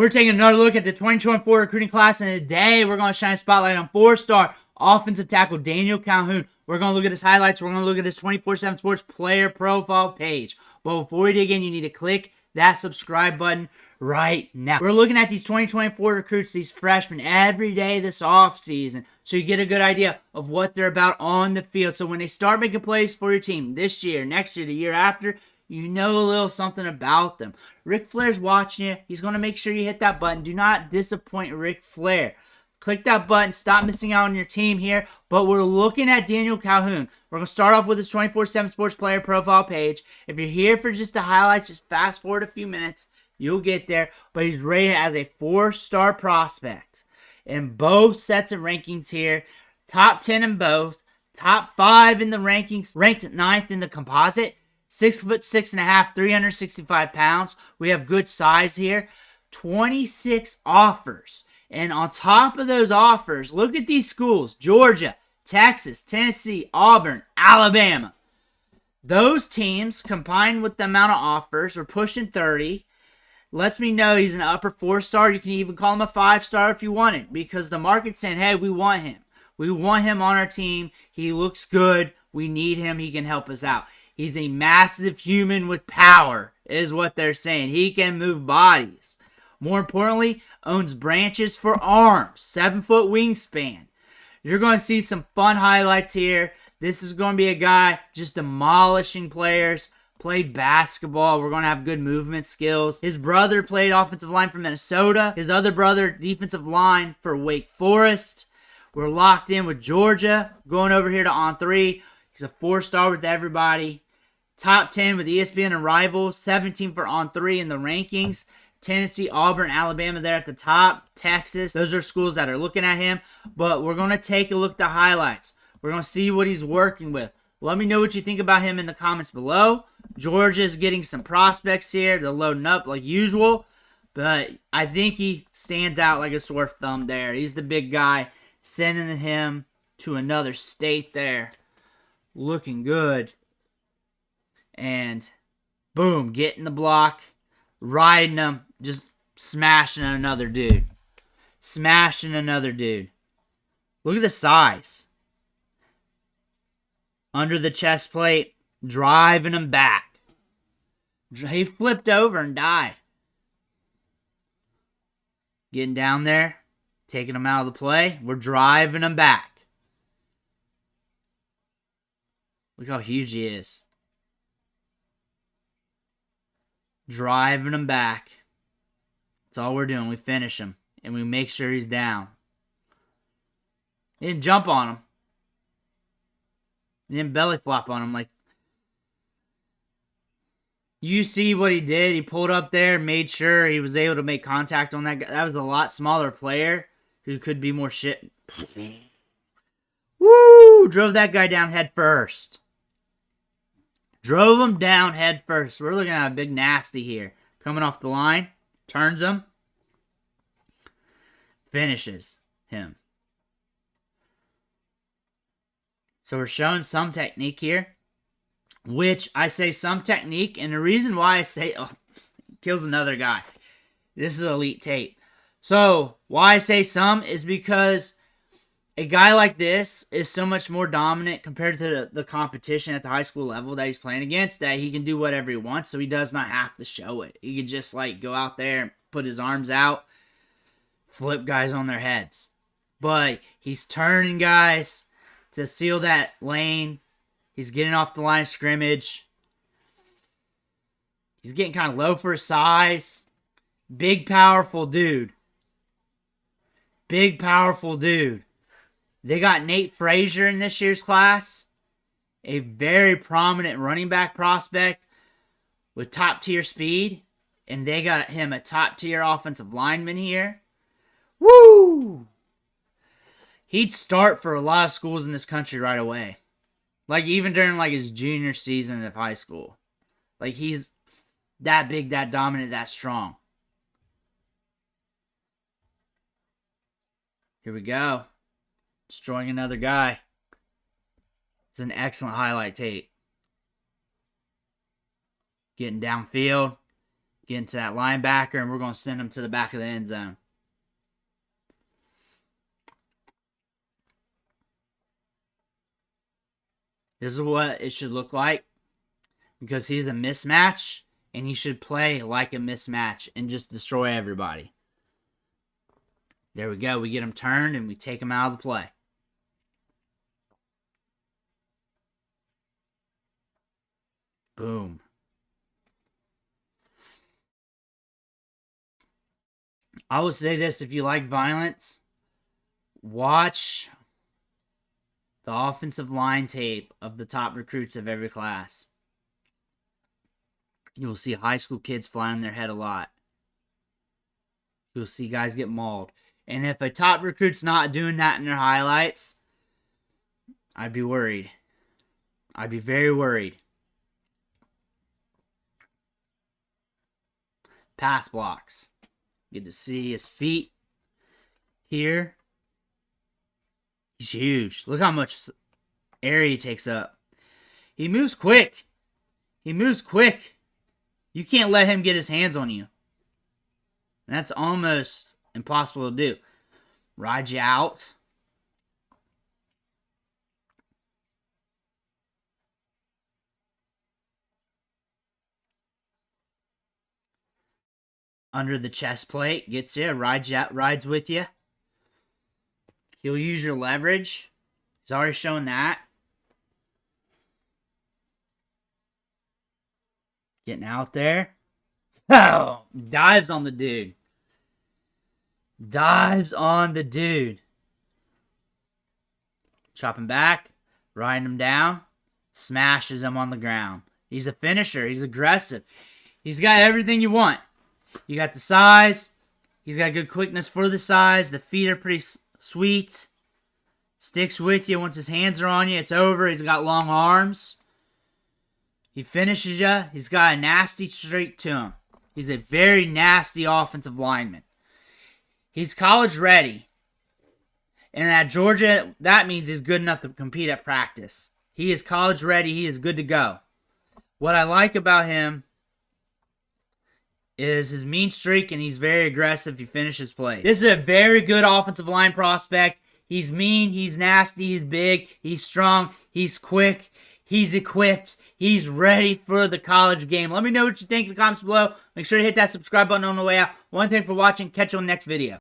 We're taking another look at the 2024 recruiting class, and today we're going to shine a spotlight on 4-star offensive tackle Daniel Calhoun. We're going to look at his highlights. We're going to look at his 24/7 Sports player profile page. But before we dig in, you need to click that subscribe button right now. We're looking at these 2024 recruits, these freshmen, every day this offseason, so you get a good idea of what they're about on the field. So when they start making plays for your team this year, next year, the year after, you know a little something about them. Ric Flair's watching you. He's going to make sure you hit that button. Do not disappoint Ric Flair. Click that button. Stop missing out on your team here. But we're looking at Daniel Calhoun. We're going to start off with his 24/7 Sports player profile page. If you're here for just the highlights, just fast forward a few minutes. You'll get there. But he's rated as a 4-star prospect in both sets of rankings here. Top 10 in both. Top 5 in the rankings. Ranked 9th in the composite. 6'6.5", 365 pounds. We have good size here. 26 offers. And on top of those offers, look at these schools. Georgia, Texas, Tennessee, Auburn, Alabama. Those teams, combined with the amount of offers, are pushing 30. Lets me know he's an upper 4-star. You can even call him a 5-star if you want it. Because the market's saying, hey, we want him. We want him on our team. He looks good. We need him. He can help us out. He's a massive human with power, is what they're saying. He can move bodies. More importantly, owns branches for arms. 7-foot wingspan. You're going to see some fun highlights here. This is going to be a guy just demolishing players. Played basketball. We're going to have good movement skills. His brother played offensive line for Minnesota. His other brother, defensive line for Wake Forest. We're locked in with Georgia. Going over here to On 3. He's a 4-star with everybody. Top 10 with ESPN and Rivals. 17 for On 3 in the rankings. Tennessee, Auburn, Alabama there at the top. Texas. Those are schools that are looking at him. But we're going to take a look at the highlights. We're going to see what he's working with. Let me know what you think about him in the comments below. Georgia's getting some prospects here. They're loading up like usual. But I think he stands out like a sore thumb there. He's the big guy. Sending him to another state there. Looking good. And boom, getting the block. Riding him. Just smashing another dude. Smashing another dude. Look at the size. Under the chest plate. Driving him back. He flipped over and died. Getting down there. Taking him out of the play. We're driving him back. Look how huge he is. Driving him back. That's all we're doing. We finish him. And we make sure he's down. He didn't jump on him. He didn't belly flop on him. Like, you see what he did. He pulled up there, made sure he was able to make contact on that guy. That was a lot smaller player who could be more shit. Woo! Drove that guy down head first. Drove him down head first. We're looking at a big nasty here. Coming off the line. Turns him. Finishes him. So we're showing some technique here. Which I say some technique. And the reason why I say... Oh, kills another guy. This is elite tape. So why I say some is because... A guy like this is so much more dominant compared to the competition at the high school level that he's playing against that he can do whatever he wants, so he does not have to show it. He can just like go out there and put his arms out, flip guys on their heads. But he's turning guys to seal that lane. He's getting off the line of scrimmage. He's getting kind of low for his size. Big, powerful dude. Big, powerful dude. They got Nate Frazier in this year's class. A very prominent running back prospect with top-tier speed. And they got him a top-tier offensive lineman here. Woo! He'd start for a lot of schools in this country right away. Like, even during, like, his junior season of high school. Like, he's that big, that dominant, that strong. Here we go. Destroying another guy. It's an excellent highlight tape. Getting downfield. Get into that linebacker, and we're going to send him to the back of the end zone. This is what it should look like, because he's a mismatch, and he should play like a mismatch and just destroy everybody. There we go. We get him turned, and we take him out of the play. Boom. I will say this, if you like violence, watch the offensive line tape of the top recruits of every class. You'll see high school kids flying their head a lot. You'll see guys get mauled. And if a top recruit's not doing that in their highlights, I'd be worried. I'd be very worried. Pass blocks. Get to see his feet here. He's huge. Look how much area he takes up. He moves quick. He moves quick. You can't let him get his hands on you. That's almost impossible to do. Ride you out. Under the chest plate. Gets you. Rides you out. Rides with you. He'll use your leverage. He's already shown that. Getting out there. Oh, dives on the dude. Dives on the dude. Chopping back. Riding him down. Smashes him on the ground. He's a finisher. He's aggressive. He's got everything you want. You got the size. He's got good quickness for the size. The feet are pretty sweet. Sticks with you. Once his hands are on you, it's over. He's got long arms. He finishes you. He's got a nasty streak to him. He's a very nasty offensive lineman. He's college ready. And at Georgia, that means he's good enough to compete at practice. He is college ready. He is good to go. What I like about him is his mean streak, and he's very aggressive. He finishes plays. This is a very good offensive line prospect. He's mean, he's nasty, he's big, he's strong, he's quick, he's equipped, he's ready for the college game. Let me know what you think in the comments below. Make sure to hit that subscribe button on the way out. One thing for watching. Catch you on the next video.